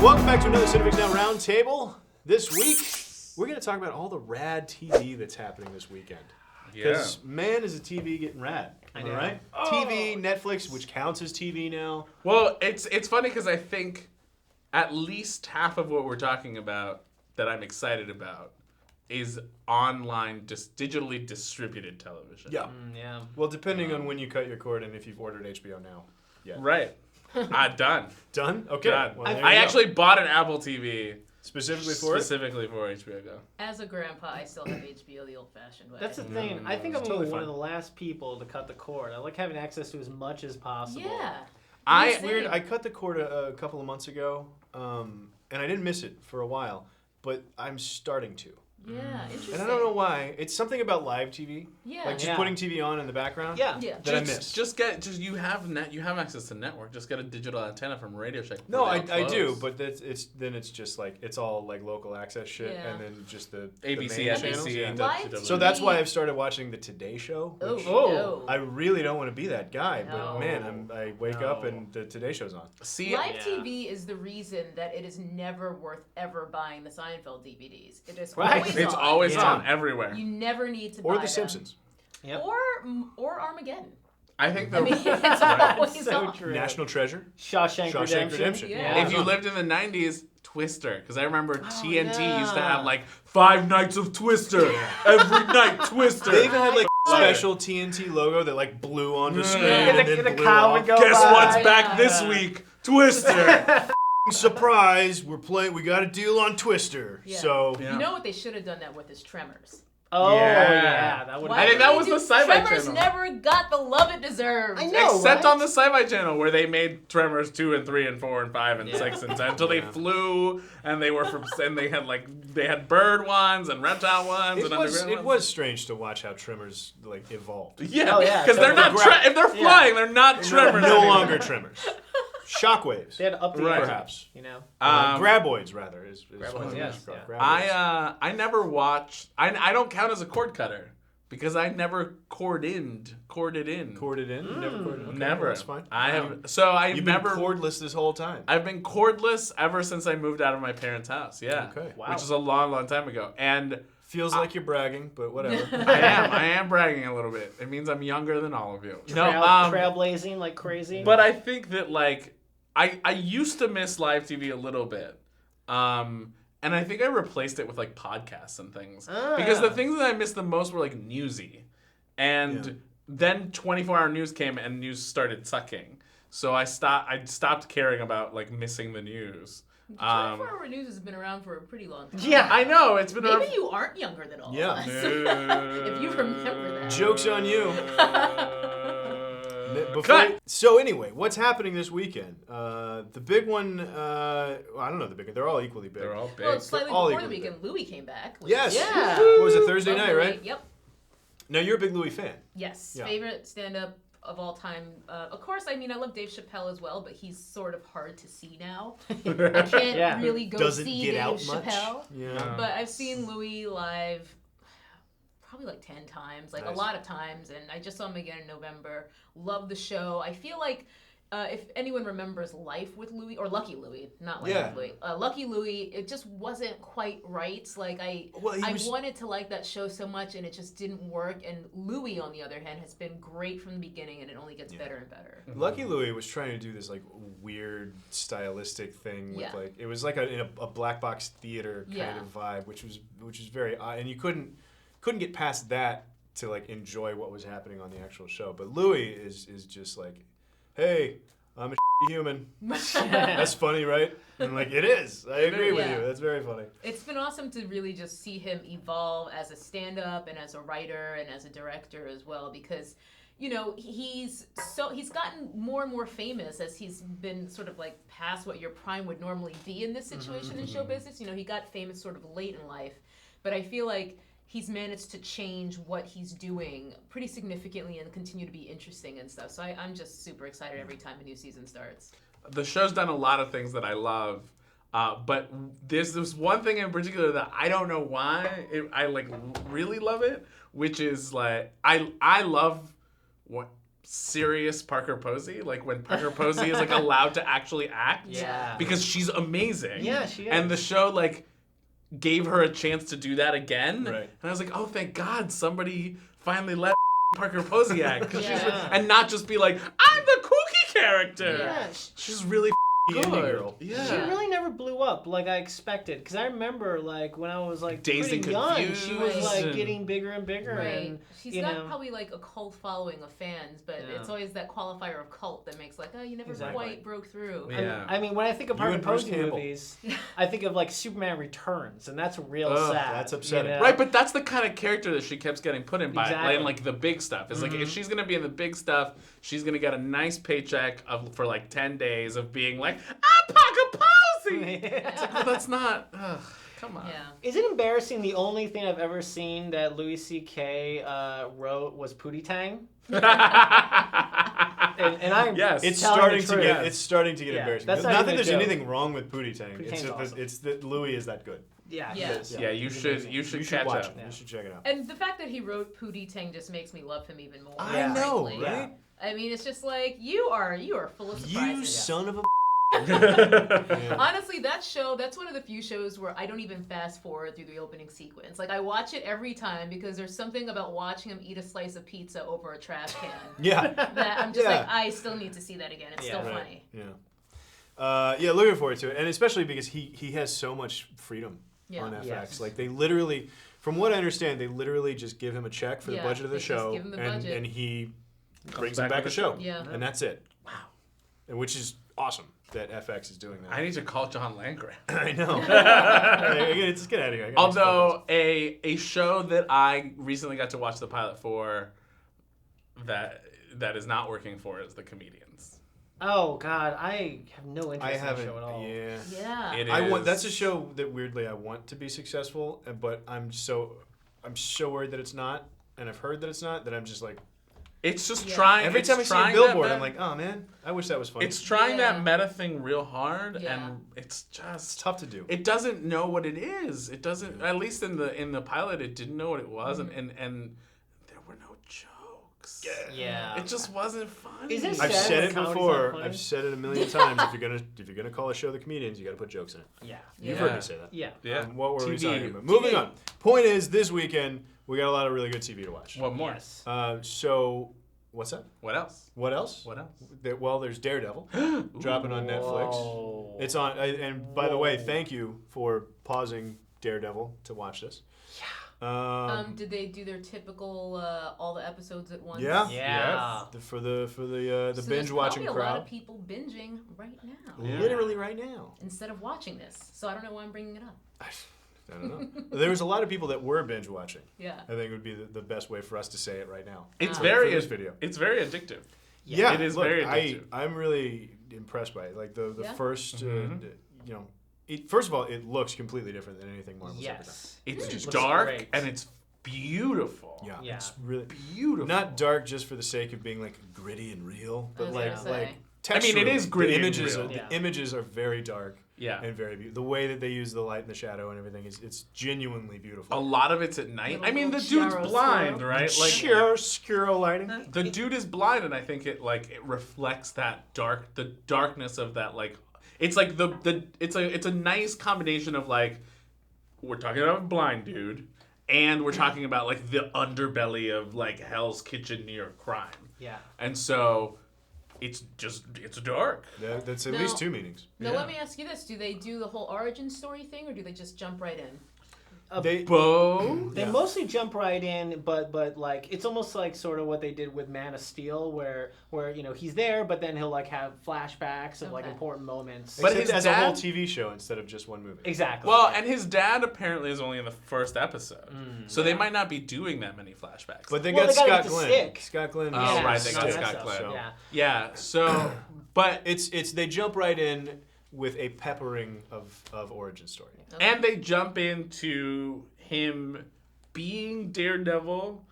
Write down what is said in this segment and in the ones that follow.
Welcome back to another CineFix Now Roundtable. This week, we're going to talk about all the rad TV that's happening this weekend. Because man, is a TV getting rad. Am I right? Oh. TV, Netflix, which counts as TV now. Well, it's funny because I think at least half of what we're talking about that I'm excited about is online, just digitally distributed television. Yeah. Yeah. Well, depending on when you cut your cord and if you've ordered HBO Now. Yeah. Right. Done. Done? Okay. Done. Well, I actually bought an Apple TV. Specifically for HBO Go. As a grandpa, I still have HBO the old-fashioned way. That's the thing. I think I'm totally one fine. of the last people to cut the cord. I like having access to as much as possible. Yeah. It's weird. I cut the cord a couple of months ago, and I didn't miss it for a while, but I'm starting to. Yeah, interesting. And I don't know why. It's something about live TV. Yeah. Like just putting TV on in the background. Yeah. Yeah. That I miss. You have access to network. Just get a digital antenna from Radio Shack. No, I do, but it's just like it's all like local access shit, Yeah. and then just the ABC, the main channels. NBC, Yeah. Live So that's why I've started watching the Today Show. Oh, Which no. I really don't want to be that guy, No. but man, I wake up and the Today Show's on. Live TV is the reason that it is never worth ever buying the Seinfeld DVDs. It is Right. always It's on. always on everywhere. You never need to buy Or The them. Simpsons. Yep. Or Armageddon. I think I mean, it's always so on. true. National Treasure. Shawshank Redemption. Yeah. if you lived in the 90s, Twister. Because I remember TNT yeah. used to have like 5 nights of Twister. Every night, Twister. They even had like special TNT logo that like blew onto screen And and the then blew cow off. would go Guess by. what's back this week? Twister. Surprise! We got a deal on Twister. Yeah. So Yeah. You know what they should have done that with is Tremors. Oh, Yeah. yeah. That would Why I think did that they was do- the Sci-Fi Tremors Channel. never got the love it deserved. I know. Except right? on the Sci-Fi Channel, where they made Tremors 2 and 3 and 4 and 5 and 6 and 10 until they flew, and they were and they had bird ones and reptile ones and underground it ones. was strange to watch how Tremors like evolved. Yeah, Oh, yeah, because they're not if they're flying, they're not Tremors. No anymore. longer Tremors. Shockwaves. They had to up the Right. ante, Perhaps. you know. Graboids, rather. Is Graboids, what they're yes, called. yeah. Graboids. I never watched. I don't count as a cord cutter because I never corded in. Corded in? Never corded in? Okay, Never. That's fine. I've You've never been cordless this whole time. I've been cordless ever since I moved out of my parents' house. Yeah. Okay. Wow. Which is a long, long time ago. And Feels like you're bragging, but whatever. I am bragging a little bit. It means I'm younger than all of you. Trailblazing like crazy. But I think that like I used to miss live TV a little bit. And I think I replaced it with like podcasts and things. Because the things that I missed the most were like newsy. And then 24-hour news came and news started sucking. So I stopped caring about like missing the news. 24-hour news has been around for a pretty long time. Yeah, I know. It's been Maybe you aren't younger than all Yeah. of us. If you remember that. Joke's on you. Cut. So anyway, what's happening this weekend? The big one, I don't know the big one. They're all equally big. They're all big. Well, slightly all before the equally weekend, Louie came back. Yes. Yeah. What was it, Thursday night, Louie. right? Yep. Now, you're a big Louie fan. Yes. Yeah. Favorite stand-up of all time. Of course, I mean, I love Dave Chappelle as well, but he's sort of hard to see now. I can't really go Doesn't see get Dave out much. Chappelle. Yeah. But I've seen Louie live probably like 10 times, like Nice. a lot of times, and I just saw him again in November. Love the show. I feel like if anyone remembers Life with Louie, or Lucky Louie, not Life Yeah. with Louie. Lucky Louie, it just wasn't quite right. Like I wanted to like that show so much, and it just didn't work. And Louie, on the other hand, has been great from the beginning, and it only gets better and better. Lucky Louie was trying to do this like weird stylistic thing with like it was like in a black box theater kind of vibe, which was very odd, and you couldn't get past that to like enjoy what was happening on the actual show. But Louie is just like, hey, I'm a human. That's funny, right? And like it is. I agree with you. That's very funny. It's been awesome to really just see him evolve as a stand-up and as a writer and as a director as well, because you know, he's gotten more and more famous as he's been sort of like past what your prime would normally be in this situation in show business. You know, he got famous sort of late in life, but I feel like he's managed to change what he's doing pretty significantly and continue to be interesting and stuff. So I'm just super excited every time a new season starts. The show's done a lot of things that I love, but there's this one thing in particular that I don't know why I like really love it, which is like I love serious Parker Posey, like when Parker Posey is like allowed to actually act. Yeah. Because she's amazing. Yeah, she is. And the show like gave her a chance to do that again. Right. And I was like, oh, thank God somebody finally let Parker Posey act. 'Cause Yeah. and not just be like, I'm the kooky character. Yeah. She's really Indie good. girl. Yeah. She really never blew up like I expected. Because I remember, like, when I was, like, Dazed pretty and young, Confused she was, like, and- getting bigger and bigger. Right. And, She's you got know, probably like a cult following of fans, but Yeah. it's always that qualifier of cult that makes like, oh, you never Exactly. quite broke through. Yeah. I mean, when I think of You Parker and Bruce Posey Campbell. movies, I think of, like, Superman Returns, and that's real Ugh, sad. that's upsetting. You know? Right, but that's the kind of character that she keeps getting put in by Exactly. like the big stuff. It's like if she's gonna be in the big stuff, she's gonna get a nice paycheck for like 10 days of being like, I'm Parker Posey. It's like, well, that's not. Ugh, come on. Yeah. Is it embarrassing? The only thing I've ever seen that Louis C.K. Wrote was Pootie Tang. And I'm Yes. It's telling starting the to truth. get it's starting to get Yeah, embarrassing. that's Not not that even a there's joke. anything wrong with Pootie Tang. Pootie It's Tang's just awesome. it's that Louie is that good. Yeah. Yeah. he is, Yeah, you He's should amazing. you should You should catch watch up. it. You should check it out. And the fact that he wrote Pootie Tang just makes me love him even more. I know, frankly. right? I mean, it's just like you are full of surprises. You son of a. Honestly, that's one of the few shows where I don't even fast forward through the opening sequence. Like, I watch it every time because there's something about watching him eat a slice of pizza over a trash can Yeah. that I'm just Yeah. like, I still need to see that again. It's Yeah. still Right. funny. Yeah. Yeah, looking forward to it, and especially because he has so much freedom Yeah. on FX. Yes. Like they literally, from what I understand, they literally just give him a check for the Yeah, budget of the they just show, give him the and budget. and he brings back him back a with show, the Yeah. and that's it. Wow. And which is awesome that FX is doing that. I need to call John Landgraf. I know. Let's get out of here. I got these Although a show that I recently got to watch the pilot for that is not working for is The Comedians. Oh God, I have no interest I in the haven't. show at all. Yeah. Yeah. It I want. is- That's a show that weirdly I want to be successful, but I'm so worried that it's not, and I've heard that it's not. That I'm just like It's just Yeah. trying. every it's time I see a trying billboard, that I'm like, oh man, I wish that was funny. It's trying Yeah. that meta thing real hard, Yeah. and it's just It's tough to do. It doesn't know what it is. It doesn't. At least in the pilot, it didn't know what it was, Mm-hmm. and there were no jokes. Yeah. It just wasn't funny. Isn't I've sad said when it comedy's before. not funny? I've said it a million times. If you're gonna call a show The Comedians, you got to put jokes in it. Yeah. You've Yeah. heard me say that. Yeah. Yeah. What were we TV. talking about? Moving on. Point is, this weekend we got a lot of really good TV to watch. What more? Yes. So what's that? What else? What else? What else? Well, there's Daredevil dropping on Netflix. Whoa. It's on. And by the way, Whoa. thank you for pausing Daredevil to watch this. Did they do their typical all the episodes at once? Yeah. Yeah. For the So binge there's watching probably a lot crowd. of people binging right now Yeah. Literally right now. instead of watching this. So I don't know why I'm bringing it up. I don't know. There was a lot of people that were binge watching. Yeah. I think would be the best way for us to say it right now. It's For very this video. It's very addictive. Yeah, It is look, very addictive. I'm really impressed by it. Like the Yeah? first, Mhm. first of all, it looks completely different than anything Marvel's ever done. Yes. It's Looks dark great. and it's beautiful. Yeah, Yeah. it's really Beautiful. not dark just for the sake of being like gritty and real, but was like gonna say. like. I mean, it is texturally, gritty The and images, real. are, Yeah. the images are very dark Yeah. and very beautiful. The way that they use the light and the shadow and everything it's genuinely beautiful. A lot of it's at night. Little I mean, the dude's chiaroscuro. blind, right? Like Chiaroscuro lighting. the dude is blind, and I think it reflects the darkness of that. Like, it's like it's a nice combination of like, we're talking about a blind dude, and we're talking about like the underbelly of like Hell's Kitchen near crime, Yeah. and so it's dark. That's at No. least two meanings. Now Yeah. let me ask you this: do they do the whole origin story thing, or do they just jump right in? They Bo. They Yeah. mostly jump right in, but like it's almost like sort of what they did with Man of Steel, where he's there, but then he'll like have flashbacks of like Okay. important moments. But Except his as a whole dad- TV show instead of just one movie. Exactly. Well, and his dad apparently is only in the first episode, so they Yeah. might not be doing that many flashbacks. But they Well, got they gotta Scott get the Glenn. stick. Scott Glenn. Oh, Yeah, right, they got so Scott that's- Glenn. Yeah. Yeah, so, but It's they jump right in with a peppering of origin story. and they jump into him being Daredevil,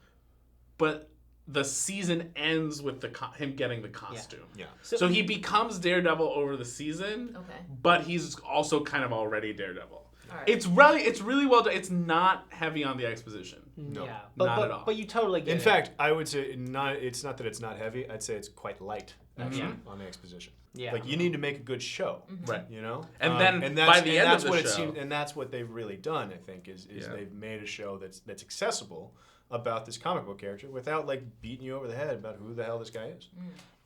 but the season ends with him getting the costume. Yeah. So he becomes Daredevil over the season, Okay. but he's also kind of already Daredevil. right. It's really well done. It's not heavy on the exposition. No. Yeah, not at all. But you totally get it. In fact, I would say it's not that it's not heavy. I'd say it's quite light actually on the exposition. Yeah. Like you need to make a good show, right? You know, And then by the end of the show, and that's what they've really done. I think is they've made a show that's accessible about this comic book character without like beating you over the head about who the hell this guy is.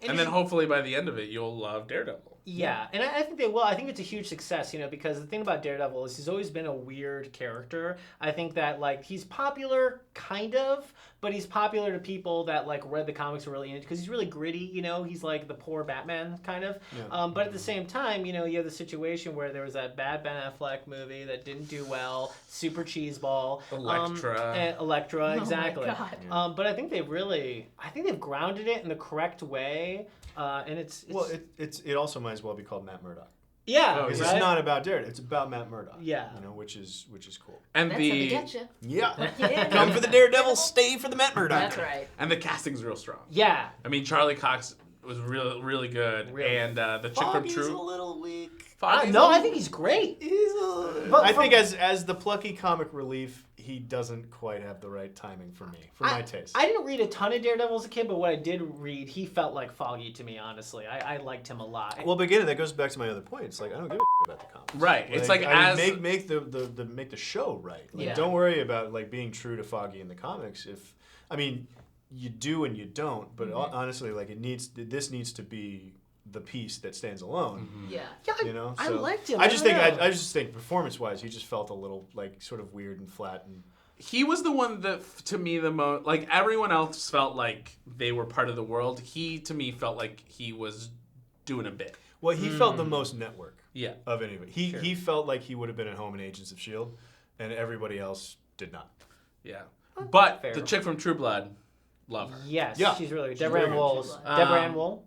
And then hopefully by the end of it, you'll love Daredevil. Yeah, and I think they will. I think it's a huge success, because the thing about Daredevil is he's always been a weird character. I think that, like, he's popular, kind of, but he's popular to people that, like, read the comics and really into it, because he's really gritty, He's, like, the poor Batman, kind of. Yeah. But at the same time, you have the situation where there was that bad Ben Affleck movie that didn't do well, super cheeseball. Elektra, exactly. Oh my God. But I think they've grounded it in the correct way. And it's it also might as well be called Matt Murdock. Yeah, because it's not about Daredevil; it's about Matt Murdock. Yeah, which is cool. And that's how they get you. Yeah, come for the Daredevil, stay for the Matt Murdock. That's right. And the casting's real strong. Yeah, I mean Charlie Cox was really good, and the chick from True. Foggy's a little weak. I think he's great. I think as the plucky comic relief, he doesn't quite have the right timing for me, for my taste. I didn't read a ton of Daredevil as a kid, but what I did read, he felt like Foggy to me, honestly. I liked him a lot. Well, but again, that goes back to my other point. It's like, I don't give a shit about the comics. Right. It's like as... Make the show right. Like, don't worry about, like, being true to Foggy in the comics. You do and you don't, but honestly, like, this needs to be the piece that stands alone. Yeah. So I liked him. I just think performance-wise, he just felt a little, like, sort of weird and flat. And he was the one that, to me, the most... Like, everyone else felt like they were part of the world. He, to me, felt like he was doing a bit. Well, he felt the most network of anybody. He felt like he would have been at home in Agents of S.H.I.E.L.D., and everybody else did not. Yeah. But the chick from True Blood, love her. Yes, she's really good. Deborah Ann Woll.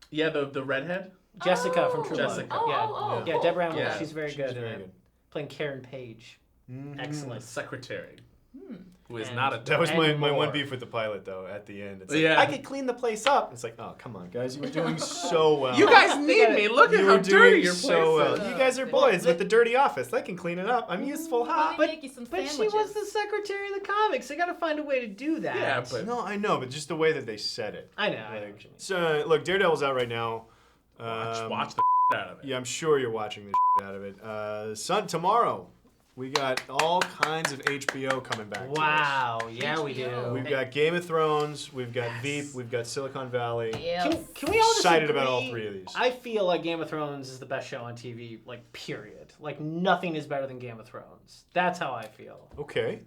Yeah, the redhead? Jessica from True Jessica. Blood. Yeah, Deborah Ann Woll. She's very good. Very good. Playing Karen Page. Excellent. Secretary. Who is And not a... That was my one beef with the pilot, though, at the end. It's like, I could clean the place up. It's like, oh, come on, guys. You were doing so well. You guys need me. Look at how dirty your place is. You guys are boys with the dirty office. They can clean it up. I'm useful, huh? But she was the secretary of the comics. They got to find a way to do that. Yeah, but... No, I know, but just the way that they said it. I know. I know what you mean. So, look, Daredevil's out right now. Watch the out of it. Yeah, I'm sure you're watching the out of it. Tomorrow, we got all kinds of HBO coming back. Wow, yeah, we do. We've got Game of Thrones, we've got Veep, we've got Silicon Valley. Can we all just excited agree? about all three of these. I feel like Game of Thrones is the best show on TV, like, period. Like, nothing is better than Game of Thrones. That's how I feel. Okay.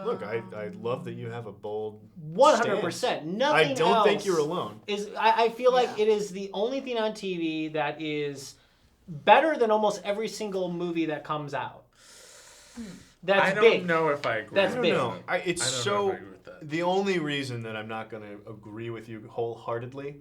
Look, I love that you have a bold 100%. stance. Nothing I don't else think you're alone. I feel like it is the only thing on TV that is better than almost every single movie that comes out. That's big. I don't know if I agree. That's big. No, I don't know if I agree with that. The only reason that I'm not going to agree with you wholeheartedly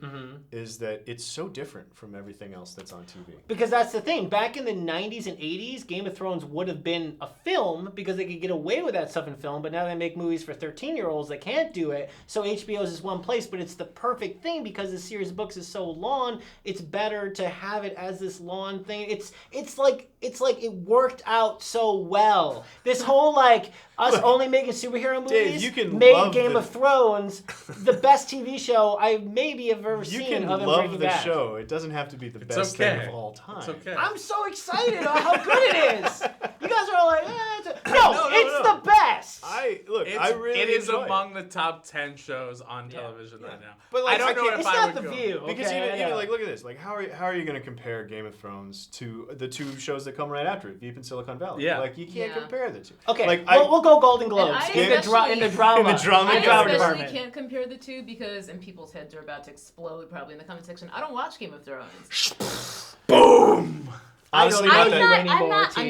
is that it's so different from everything else that's on TV. Because that's the thing. Back in the 90s and 80s, Game of Thrones would have been a film because they could get away with that stuff in film, but now they make movies for 13-year-olds that can't do it. So HBO is just one place, but it's the perfect thing because the series of books is so long. It's better to have it as this long thing. It's like it worked out so well. This whole us only making superhero movies Dave, you can made love Game of Thrones the best TV show I maybe have ever You seen. can other than love Breaking the Bad. show. It doesn't have to be the best thing of all time. It's okay. I'm so excited about how good it is. You guys are all like, it's the best. It is among the top 10 shows on television right now. But I don't know if it's I not would The go. View. Because okay, even look at this. Like, how are you going to compare Game of Thrones to the two shows that come right after it, Veep and Silicon Valley? Yeah. Like, you can't compare the two. Okay, like, we'll go Golden Globes in the drama in the drama drama I especially department. can't compare the two because, and people's heads are about to explode probably in the comment section. I don't watch Game of Thrones. Boom! Honestly, I'm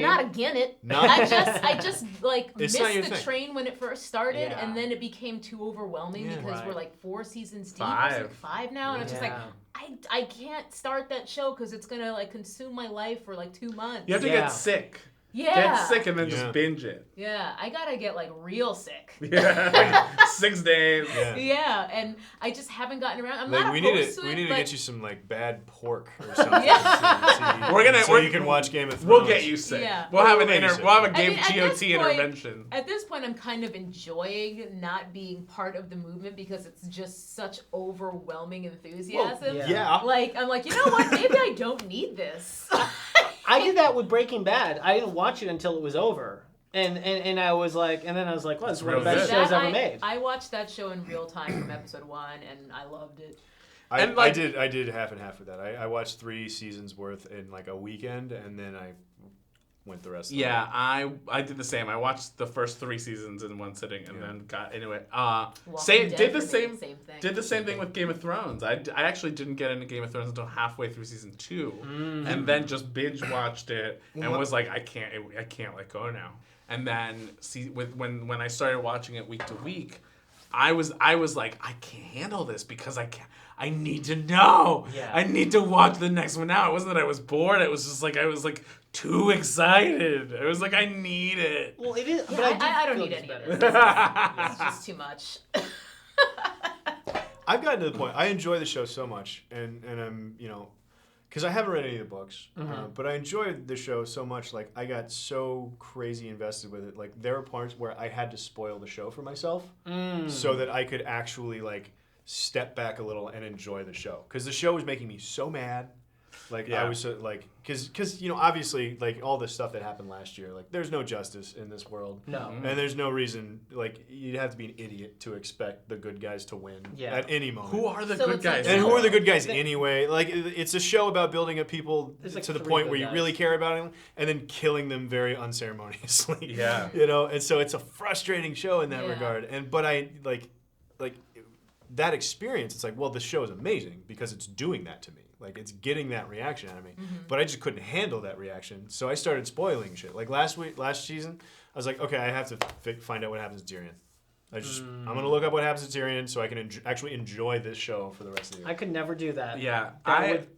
not against it. I just It's not missed your the thing. train when it first started, and then it became too overwhelming because we're like 4 seasons deep. It's like 5 now, and it's just like I can't start that show because it's gonna consume my life for 2 months. You have to get sick. Yeah. Get sick and then just binge it. Yeah, I gotta get like real sick. Yeah, like 6 days. Yeah, and I just haven't gotten around. I'm like, not we need opposed to it. We need to but... get you some like bad pork or something. So you can watch Game of Thrones. We'll get you sick. Yeah. We'll have a GOT point, intervention. At this point, I'm kind of enjoying not being part of the movement because it's just such overwhelming enthusiasm. Well, yeah. Like I'm like, you know what? Maybe I don't need this. I did that with Breaking Bad. I didn't watch it until it was over. And I was like, well, this is one of the best shows ever made. I watched that show in real time from episode 1, and I loved it. I did half and half with that. I watched 3 seasons worth in like a weekend, and then I went the rest of the way. I did the same. I watched the first 3 seasons in one sitting, and then got anyway. Did the same thing with Game of Thrones. I actually didn't get into Game of Thrones until halfway through season 2, and then just binge watched it and was like, I can't let go now. And then when I started watching it week to week, I was like, I can't handle this because I need to know. Yeah. I need to watch the next one now. It wasn't that I was bored. It was just like I was like too excited. I was like, I need it. Well, it is. Yeah, but I don't need any of this. It's just too much. I've gotten to the point. I enjoy the show so much, and I'm because I haven't read any of the books, but I enjoyed the show so much. Like I got so crazy invested with it. Like there were parts where I had to spoil the show for myself so that I could actually like step back a little and enjoy the show, because the show was making me so mad. Like I was so, like, because obviously like all this stuff that happened last year, like there's no justice in this world. No. And there's no reason, like you'd have to be an idiot to expect the good guys to win at any moment. Who are the good guys? And who are the good guys anyway? Like it's a show about building up people like to the point where you really care about them, and then killing them very unceremoniously. Yeah. And so it's a frustrating show in that regard. But I like that experience. It's like, well, the show is amazing because it's doing that to me. Like, it's getting that reaction out of me. But I just couldn't handle that reaction. So I started spoiling shit. Like, last season, I was like, okay, I have to find out what happens to Tyrion. I'm going to look up what happens to Tyrion so I can actually enjoy this show for the rest of the year. I could never do that. Yeah.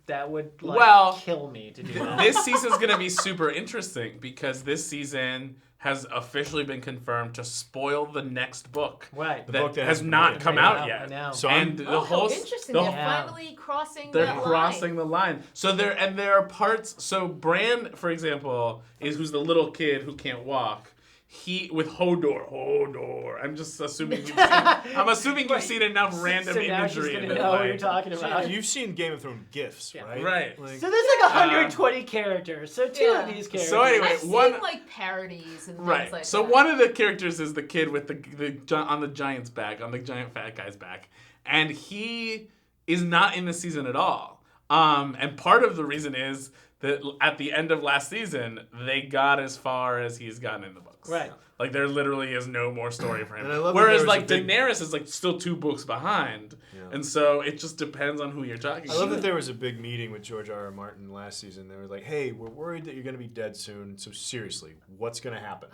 That would kill me to do that. This season's going to be super interesting because this season has officially been confirmed to spoil the next book. Right. The book that has not come out yet. I know. So how interesting. They're finally crossing the line. So there are parts. So Bran, for example, who's the little kid who can't walk. He with Hodor. I'm just assuming you've seen enough random imagery in it. Know what you're talking about. You've seen Game of Thrones GIFs, right? Right. So there's like 120 characters. So two of these characters. So anyway, I've seen like parodies and things like that. So one of the characters is the kid with the on the giant's back, on the giant fat guy's back, and he is not in the season at all. And part of the reason is that at the end of last season, they got as far as he's gotten in the books. Right. Like, there literally is no more story for him. Whereas, like, Daenerys is, like, still 2 books behind. Yeah. And so it just depends on who you're talking to. I love that there was a big meeting with George R.R. Martin last season. They were like, hey, we're worried that you're going to be dead soon. So seriously, what's going to happen?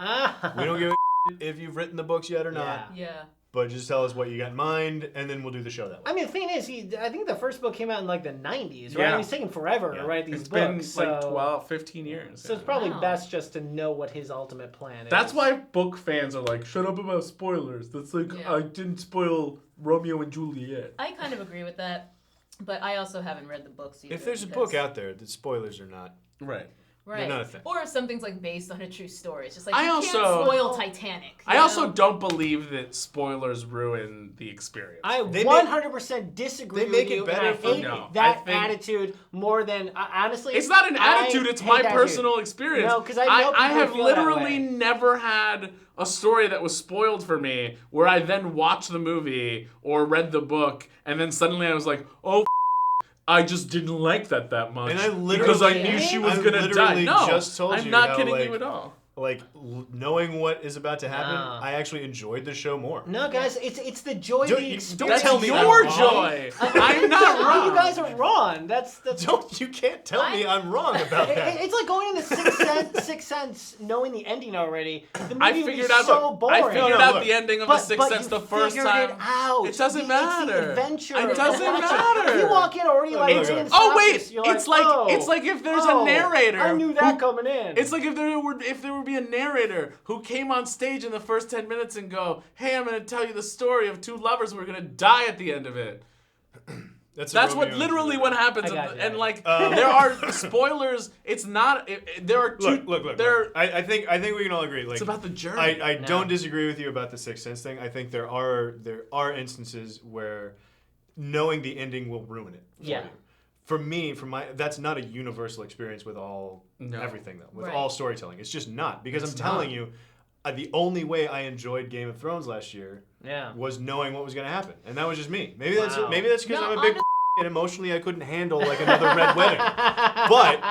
We don't give a if you've written the books yet or not. Yeah. But just tell us what you got in mind, and then we'll do the show that way. I mean, the thing is, I think the first book came out in like the 90s, right? Yeah. He's taking forever to write these books. It's been like 12, 15 years. So it's probably best just to know what his ultimate plan is. That's why book fans are like, shut up about spoilers. That's like, I didn't spoil Romeo and Juliet. I kind of agree with that, but I also haven't read the books either. If there's a book out there, the spoilers are not... Right. Not a thing. Or if something's like based on a true story. It's just like can't spoil Titanic. I also don't believe that spoilers ruin the experience. I 100% disagree with you. They make it better for me. That attitude more than honestly. It's not an attitude. It's my personal experience. No, because I have literally never had a story that was spoiled for me where I then watched the movie or read the book and then suddenly I was like, oh. I just didn't like that much. And I because I knew she was gonna die. No, just told I'm you not how, kidding like, you at all. like knowing what is about to happen, I actually enjoyed the show more. No, guys, it's the joy of the experience. Don't tell me your I'm joy. I'm not wrong. You guys are wrong. That's You can't tell me I'm wrong about that. It's like going in the Sixth Sense, knowing the ending already. The movie I figured was out so boring. I figured out the ending of the Sixth Sense the first time. It out. It doesn't matter. It's the adventure. It doesn't matter. If you walk in already like Oh wait, it's like if there's a narrator. I knew that coming in. It's like if there would be a narrator who came on stage in the first 10 minutes and go, "Hey, I'm going to tell you the story of two lovers who are going to die at the end of it." That's what literally what happens, and like there are spoilers. It's not. There are two. Look. I think we can all agree. Like, it's about the journey. I don't disagree with you about the Sixth Sense thing. I think there are instances where knowing the ending will ruin it for you. For me, that's not a universal experience with everything though. With all storytelling, it's just not, because I'm telling you, the only way I enjoyed Game of Thrones last year was knowing what was going to happen, and that was just me. Maybe that's because I'm a big and emotionally I couldn't handle like another red wedding. But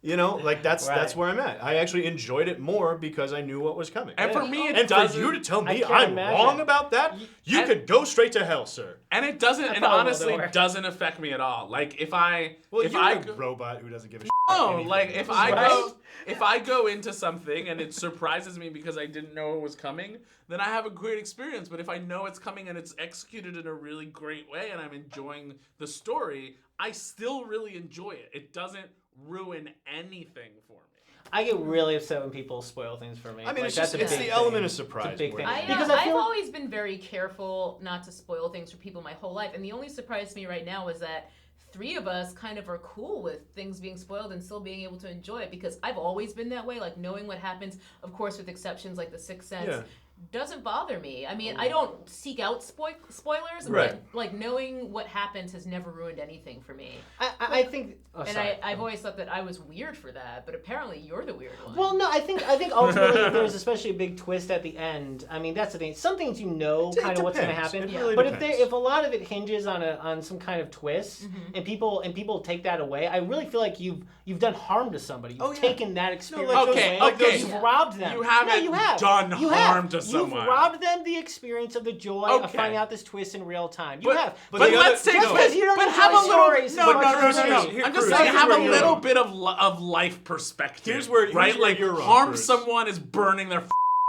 you know, like that's where I'm at. I actually enjoyed it more because I knew what was coming. And for me, for you to tell me I'm wrong about that, you could go straight to hell, sir. And it doesn't. And honestly, doesn't affect me at all. Like if I you're a robot who doesn't give a shit. No, like if I go into something and it surprises me because I didn't know it was coming, then I have a great experience. But if I know it's coming and it's executed in a really great way and I'm enjoying the story, I still really enjoy it. It doesn't ruin anything for me. I get really upset when people spoil things for me. I mean, like, it's the element of surprise. It's a big thing. I've always been very careful not to spoil things for people my whole life, and the only surprise to me right now is that 3 of us kind of are cool with things being spoiled and still being able to enjoy it, because I've always been that way, like knowing what happens, of course with exceptions like the Sixth Sense, doesn't bother me. I mean, I don't seek out spoilers, but like knowing what happens has never ruined anything for me. I think, I've always thought that I was weird for that, but apparently you're the weird one. Well, no, I think ultimately if there's especially a big twist at the end, I mean that's the thing. Some things you know kind of what's going to happen, really but depends. if a lot of it hinges on some kind of twist, and people take that away, I really feel like you've done harm to somebody. You've taken that experience away. You've robbed them. You haven't done harm to someone. You've robbed them the experience of the joy of finding out this twist in real time. You have. But let's take because you don't have a stories. No. I'm just saying, have a little bit of life perspective. Here's where like you're wrong, harm Cruz. someone is burning their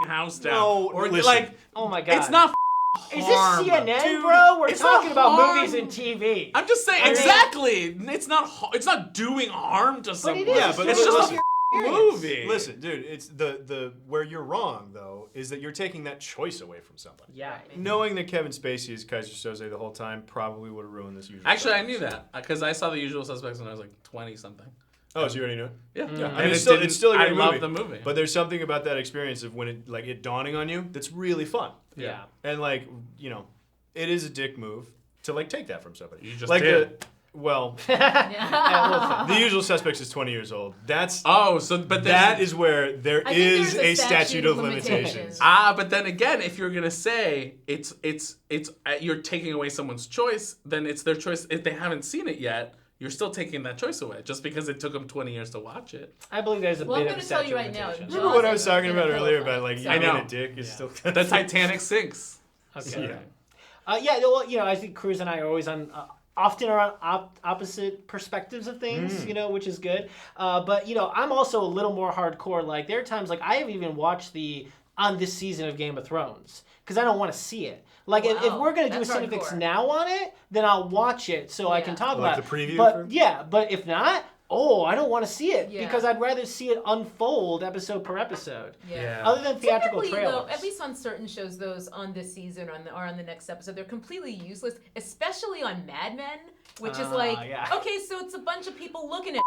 house down. No, or listen. like, oh my god, it's not. Is harm. this CNN, Dude, bro? We're it's talking not about harm. movies and TV. I'm just saying, exactly. It's not doing harm to someone. But it is. but it's just listen, a movie. Listen, dude, it's the where you're wrong though is that you're taking that choice away from somebody. Yeah. Knowing that Kevin Spacey is Kaiser Soze the whole time probably would have ruined this usual. Actually, I knew that because I saw The Usual Suspects when I was like 20 something. Oh, so you already knew it? Yeah. I mean, it's still a great movie. I love the movie. But there's something about that experience of when it dawning on you that's really fun. Yeah. And like, you know, it is a dick move to like take that from somebody. You just like did. The Usual Suspects is 20 years old. That is where there is a statute of limitations. But then again, if you're gonna say it's you're taking away someone's choice, then it's their choice. If they haven't seen it yet, you're still taking that choice away just because it took them 20 years to watch it. I believe there's a bit of a statute of Now, limitations. Remember what I was talking about earlier about like I know. a dick is still The Titanic sinks. Okay. Well, you know, I think Cruz and I are always often on opposite perspectives of things, you know, which is good. But, you know, I'm also a little more hardcore. Like, there are times, like, I have even watched on this season of Game of Thrones because I don't want to see it. Like, if we're going to do a CineFix now on it, then I'll watch it so I can talk about it. Like the preview? But if not, I don't want to see it because I'd rather see it unfold episode per episode. Yeah. Other than theatrical Typically, trailers. though, at least on certain shows, those on this season or on the next episode, they're completely useless, especially on Mad Men, which is like, okay, so it's a bunch of people looking at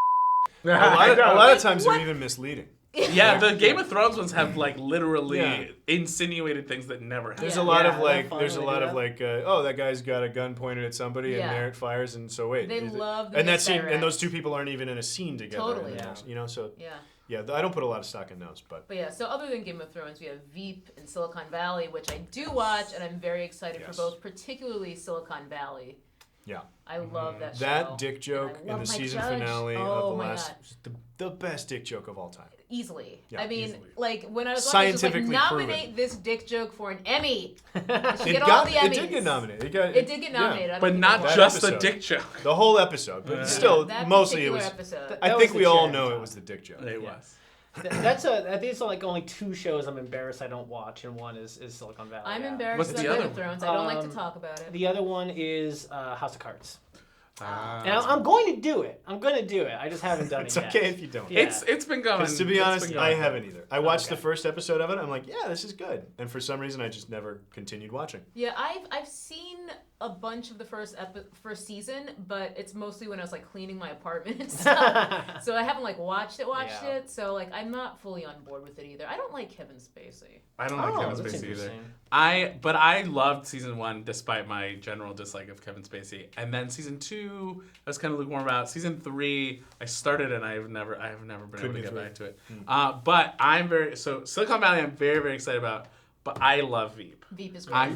a lot of times they're even misleading. Yeah, the Game of Thrones ones have like literally insinuated things that never happened. There's a lot of like, oh, that guy's got a gun pointed at somebody, and there it fires, and so wait. They love the and that scene, and those two people aren't even in a scene together. Totally. You know, so yeah, I don't put a lot of stock in those, but yeah. So other than Game of Thrones, we have Veep and Silicon Valley, which I do watch, and I'm very excited for both, particularly Silicon Valley. Yeah. I love that show. That dick joke in the season finale of the last, the best dick joke of all time. Easily. Yeah, I mean, easily. like when I was watching, it was like, Scientifically nominate proven. this dick joke for an Emmy. It It did get nominated. It did get nominated. I don't But think not it won. just the episode. dick joke. The whole episode, but still, that mostly it particular was. episode. I That think was we the all cherry know top. it was the dick joke. It was. I think it's like only 2 shows I'm embarrassed I don't watch, and one is Silicon Valley. I'm yeah. embarrassed What's about the Game other of Thrones. I don't like to talk about it. The other one is House of Cards. And Ah. I'm going to do it. I just haven't done It's it yet. okay if you don't. Yeah. It's been going. Because to be it's honest, been I going. haven't either. I watched Okay. the first episode of it. I'm like, yeah, this is good. And for some reason, I just never continued watching. Yeah, I've seen a bunch of the first season, but it's mostly when I was like cleaning my apartment and stuff. So I haven't like watched Yeah. it. So like I'm not fully on board with it either. I don't like Kevin Spacey. I don't like Kevin that's Spacey either. interesting. But I loved season 1 despite my general dislike of Kevin Spacey. And then season 2, I was kind of lukewarm about. Season 3, I started and I have never been able to get back to it. But Silicon Valley, I'm very, very excited about. But I love Veep. Veep is great.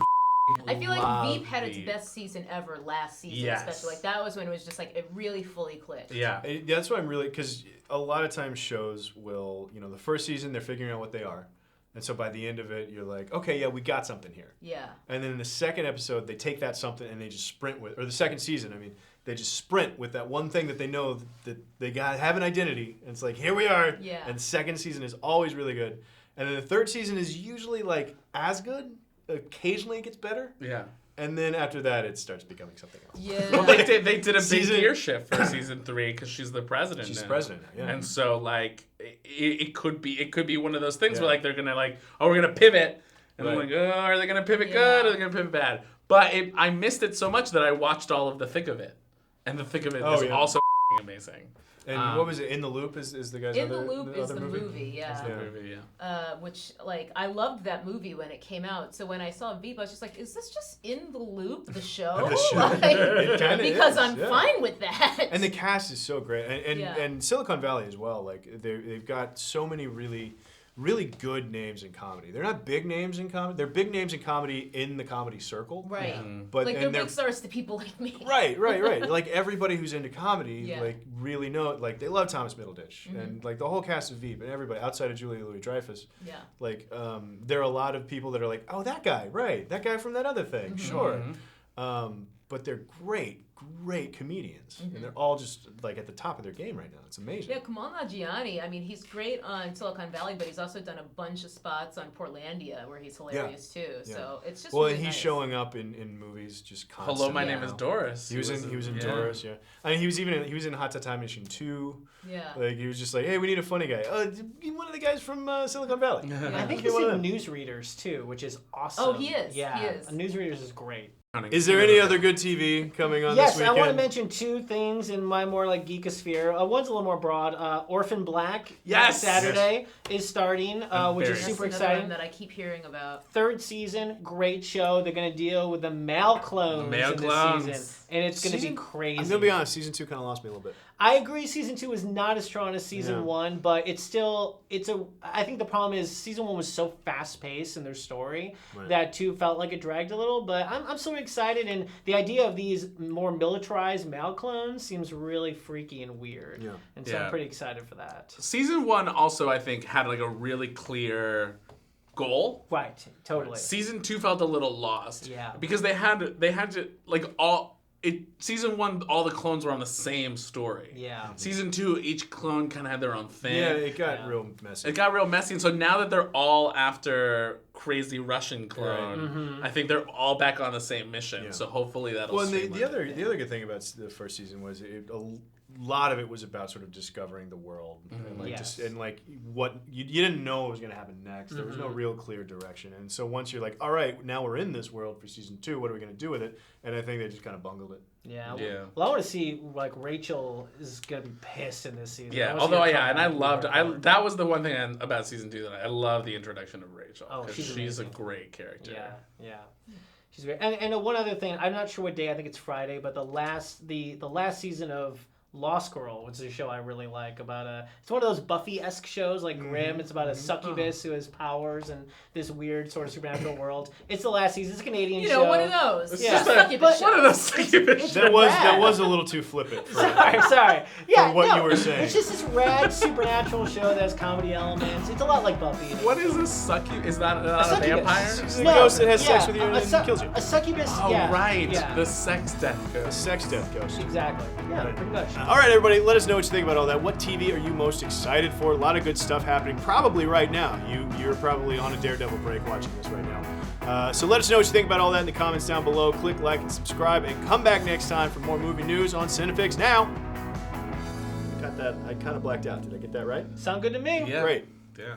I feel like love Veep had its Veep. best season ever last season, Yes. especially. Like that was when it was just like it really fully clicked. Yeah. That's why I'm really, because a lot of times shows will, the first season, they're figuring out what they are. And so by the end of it, you're like, okay, yeah, we got something here. Yeah. And then in the second episode, they take that something and they just sprint with, or the second season, they just sprint with that one thing that they know that they have an identity. And it's like, here we are. Yeah. And the second season is always really good. And then the third season is usually like as good. Occasionally it gets better. Yeah. And then after that, it starts becoming something else. Yeah. Well, they did a big Season- gear shift for season 3 because she's the president. She's now. president now, yeah. And so like it could be one of those things Yeah. where like they're gonna like, oh, we're gonna pivot, and I'm Right. like, oh, are they gonna pivot Yeah. good or are they gonna pivot bad? But I missed it so much that I watched all of the thick of it, and the thick of it is yeah. also amazing. And what was it? In the Loop is the guy's In other the Loop is other the movie, yeah. It's the movie, yeah. Which like I loved that movie when it came out. So when I saw Veep, I was just like, "Is this just In the Loop, the show?" The show. Like, It kinda because is, I'm yeah. fine with that. And the cast is so great, and Yeah. and Silicon Valley as well. Like they've got so many really good names in comedy. They're not big names in comedy. They're big names in comedy in the comedy circle. right, But like and they're they're big stars to people like me. right. Like everybody who's into comedy, Yeah. like really know. Like they love Thomas Middleditch, and like the whole cast of Veep and everybody outside of Julia Louis-Dreyfus. Yeah. Like there are a lot of people that are like, oh, that guy, right? That guy from that other thing, sure. But they're great comedians, and they're all just like at the top of their game right now. It's amazing. Yeah, Kamal Nanjiani. I mean, he's great on Silicon Valley, but he's also done a bunch of spots on Portlandia where he's hilarious too. Yeah. So it's just Well, really and he's nice. showing up in movies just constantly. Hello, my Yeah. name is Doris. He was in yeah. Doris, yeah. I mean, he was in Hot Tub Time Machine 2. Yeah. Like he was just like, hey, we need a funny guy. One of the guys from Silicon Valley. I think Get he's one of in them. Newsreaders too, which is awesome. Oh, he is. Yeah, He is. Newsreaders is great. Is there any other good TV coming on Yes, this weekend? I want to mention 2 things in my more like geekosphere. One's a little more broad. Orphan Black. Yes! Saturday is starting, which is very super That's another exciting. one that I keep hearing about. 3rd season, great show. They're gonna deal with the male clones Male in this clones. season, and it's gonna Season- be crazy. I'm gonna be honest. Season 2 kind of lost me a little bit. I agree. Season 2 is not as strong as season Yeah. 1, but I think the problem is season 1 was so fast paced in their story Right. that 2 felt like it dragged a little. But I'm so excited, and the idea of these more militarized male clones seems really freaky and weird. Yeah. And so Yeah. I'm pretty excited for that. Season 1 also, I think, had like a really clear goal. Right. Totally. Season 2 felt a little lost. Yeah. Because they had to like season 1, all the clones were on the same story. Yeah. Season 2, each clone kind of had their own thing. Yeah, it got Yeah. real messy. It got real messy, and so now that they're all after crazy Russian clone, Mm-hmm. I think they're all back on the same mission. Yeah. So hopefully that'll. Well, and the streamline other it. the other good thing about the first season was a lot of it was about sort of discovering the world and like Yes. just and like what you didn't know what was going to happen next. There was no real clear direction, and so once you're like, all right, now we're in this world for season 2. What are we going to do with it? And I think they just kind of bungled it. Yeah. Yeah. Well, I want to see like Rachel is gonna be pissed in this season. I Yeah, wanna see although her yeah, come and I back loved more. that was the one thing about season 2 that I love the introduction of Rachel Oh, because she's she's a amazing. great character. Yeah. She's great. And one other thing, I'm not sure what day. I think it's Friday, but the last season of Lost Girl, which is a show I really like about it's one of those Buffy-esque shows, like Grimm. It's about a succubus who has powers in this weird sort of supernatural world. It's the last season. It's a Canadian show. One of those. It's Yeah. just one of those succubus. That was a little too flippant. Sorry. Yeah, for what you were saying. It's just this rad supernatural show that has comedy elements. It's a lot like Buffy. What is a succubus? Is that not a succubus. vampire? It's a ghost that has sex with you and kills you. A succubus, Oh, yeah. right. Yeah. The sex death The ghost. sex death ghost. Exactly. Yeah, pretty much. All right, everybody, let us know what you think about all that. What TV are you most excited for? A lot of good stuff happening probably right now. You're probably on a Daredevil break watching this right now. So let us know what you think about all that in the comments down below. Click like and subscribe, and come back next time for more movie news on CineFix Now. Cut that. I kind of blacked out. Did I get that right? Sound good to me. Yeah. Great. Yeah.